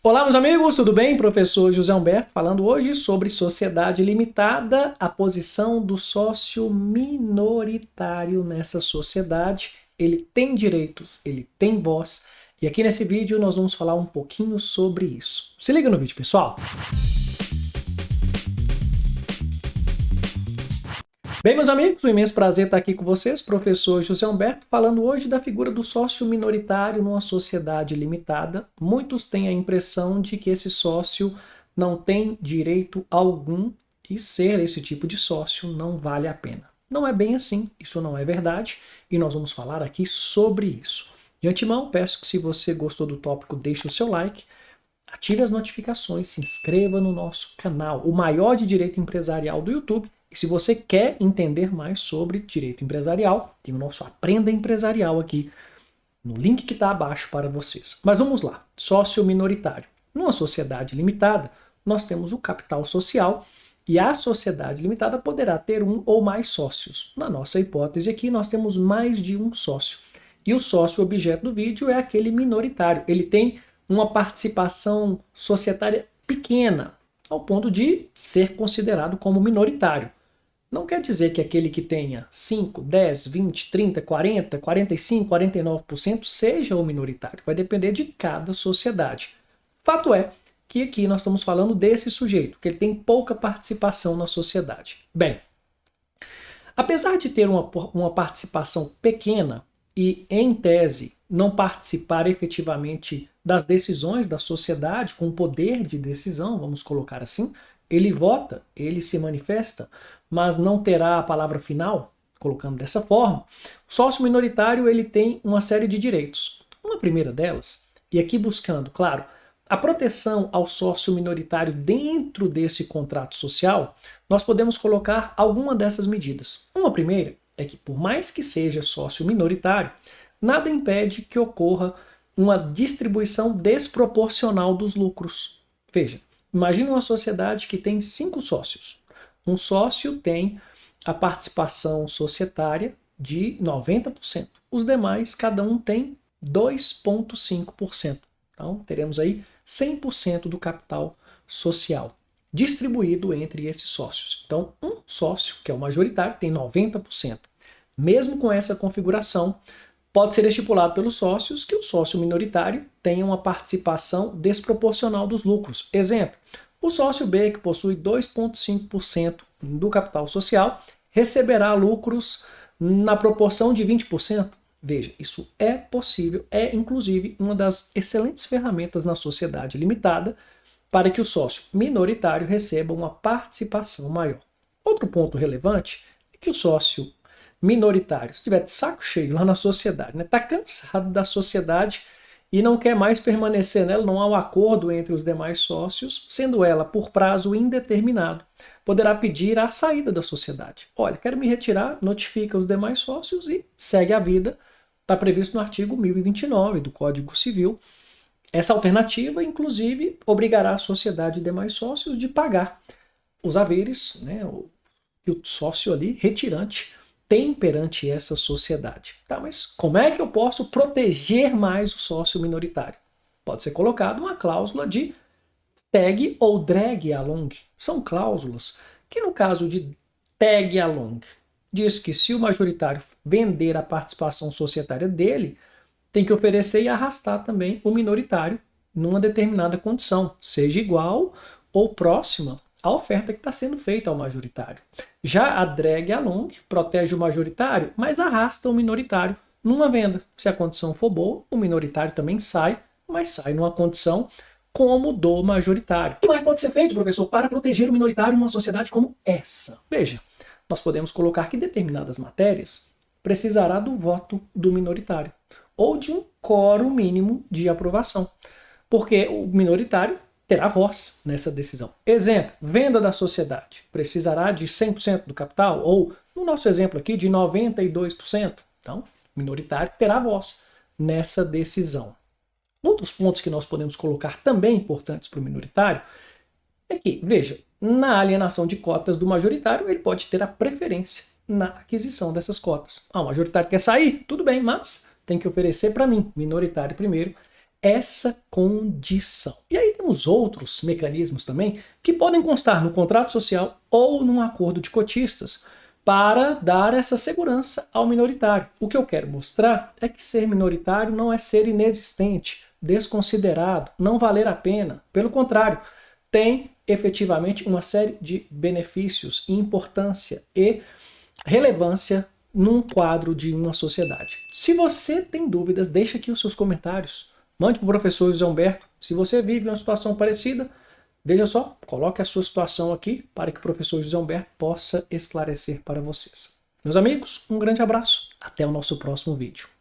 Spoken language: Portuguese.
Olá, meus amigos, tudo bem? Professor José Humberto falando hoje sobre sociedade limitada, a posição do sócio minoritário nessa sociedade. Ele tem direitos, ele tem voz, e aqui nesse vídeo nós vamos falar um pouquinho sobre isso. Se liga no vídeo, pessoal! Bem, meus amigos, um imenso prazer estar aqui com vocês, professor José Humberto, falando hoje da figura do sócio minoritário numa sociedade limitada. Muitos têm a impressão de que esse sócio não tem direito algum e ser esse tipo de sócio não vale a pena. Não é bem assim, isso não é verdade e nós vamos falar aqui sobre isso. De antemão, peço que se você gostou do tópico, deixe o seu like, ative as notificações, se inscreva no nosso canal, o maior de direito empresarial do YouTube. E se você quer entender mais sobre direito empresarial, tem o nosso Aprenda Empresarial aqui no link que está abaixo para vocês. Mas vamos lá, sócio minoritário. Numa sociedade limitada, nós temos o capital social e a sociedade limitada poderá ter um ou mais sócios. Na nossa hipótese aqui, nós temos mais de um sócio. E o sócio objeto do vídeo é aquele minoritário. Ele tem uma participação societária pequena, ao ponto de ser considerado como minoritário. Não quer dizer que aquele que tenha 5, 10, 20, 30, 40, 45, 49% seja o minoritário. Vai depender de cada sociedade. Fato é que aqui nós estamos falando desse sujeito, que ele tem pouca participação na sociedade. Bem, apesar de ter uma participação pequena e, em tese, não participar efetivamente das decisões da sociedade com poder de decisão, vamos colocar assim, ele vota, ele se manifesta, mas não terá a palavra final, colocando dessa forma. O sócio minoritário ele tem uma série de direitos. Uma primeira delas, e aqui buscando, claro, a proteção ao sócio minoritário dentro desse contrato social, nós podemos colocar alguma dessas medidas. Uma primeira é que, por mais que seja sócio minoritário, nada impede que ocorra uma distribuição desproporcional dos lucros. Veja, imagine uma sociedade que tem 5 sócios. Um sócio tem a participação societária de 90%. Os demais, cada um tem 2,5%. Então, teremos aí 100% do capital social distribuído entre esses sócios. Então, um sócio, que é o majoritário, tem 90%. Mesmo com essa configuração, pode ser estipulado pelos sócios que o sócio minoritário tenha uma participação desproporcional dos lucros. Exemplo, o sócio B, que possui 2,5% do capital social, receberá lucros na proporção de 20%. Veja, isso é possível, é inclusive uma das excelentes ferramentas na sociedade limitada para que o sócio minoritário receba uma participação maior. Outro ponto relevante é que o sócio minoritário, se estiver de saco cheio lá na sociedade, está cansado da sociedade e não quer mais permanecer nela, não há um acordo entre os demais sócios, sendo ela por prazo indeterminado, poderá pedir a saída da sociedade. Olha, quero me retirar, notifica os demais sócios e segue a vida. Está previsto no artigo 1029 do Código Civil. Essa alternativa, inclusive, obrigará a sociedade e demais sócios de pagar os haveres, né, que o sócio ali, retirante, tem perante essa sociedade. Tá, mas como é que eu posso proteger mais o sócio minoritário? Pode ser colocado uma cláusula de tag ou drag along. São cláusulas que, no caso de tag along, diz que se o majoritário vender a participação societária dele, tem que oferecer e arrastar também o minoritário numa determinada condição, seja igual ou próxima a oferta que está sendo feita ao majoritário. Já a drag along protege o majoritário, mas arrasta o minoritário numa venda. Se a condição for boa, o minoritário também sai, mas sai numa condição como do majoritário. O que mais pode ser feito, professor, para proteger o minoritário numa sociedade como essa? Veja, nós podemos colocar que determinadas matérias precisará do voto do minoritário ou de um quórum mínimo de aprovação, porque o minoritário terá voz nessa decisão. Exemplo, venda da sociedade. Precisará de 100% do capital ou, no nosso exemplo aqui, de 92%. Então, o minoritário terá voz nessa decisão. Outros pontos que nós podemos colocar também importantes para o minoritário é que, veja, na alienação de cotas do majoritário, ele pode ter a preferência na aquisição dessas cotas. O majoritário quer sair? Tudo bem, mas tem que oferecer para mim, minoritário primeiro, essa condição. E aí temos outros mecanismos também que podem constar no contrato social ou num acordo de cotistas para dar essa segurança ao minoritário. O que eu quero mostrar é que ser minoritário não é ser inexistente, desconsiderado, não valer a pena. Pelo contrário, tem efetivamente uma série de benefícios, importância e relevância num quadro de uma sociedade. Se você tem dúvidas, deixa aqui os seus comentários. Mande para o professor José Humberto. Se você vive uma situação parecida, veja só, coloque a sua situação aqui para que o professor José Humberto possa esclarecer para vocês. Meus amigos, um grande abraço. Até o nosso próximo vídeo.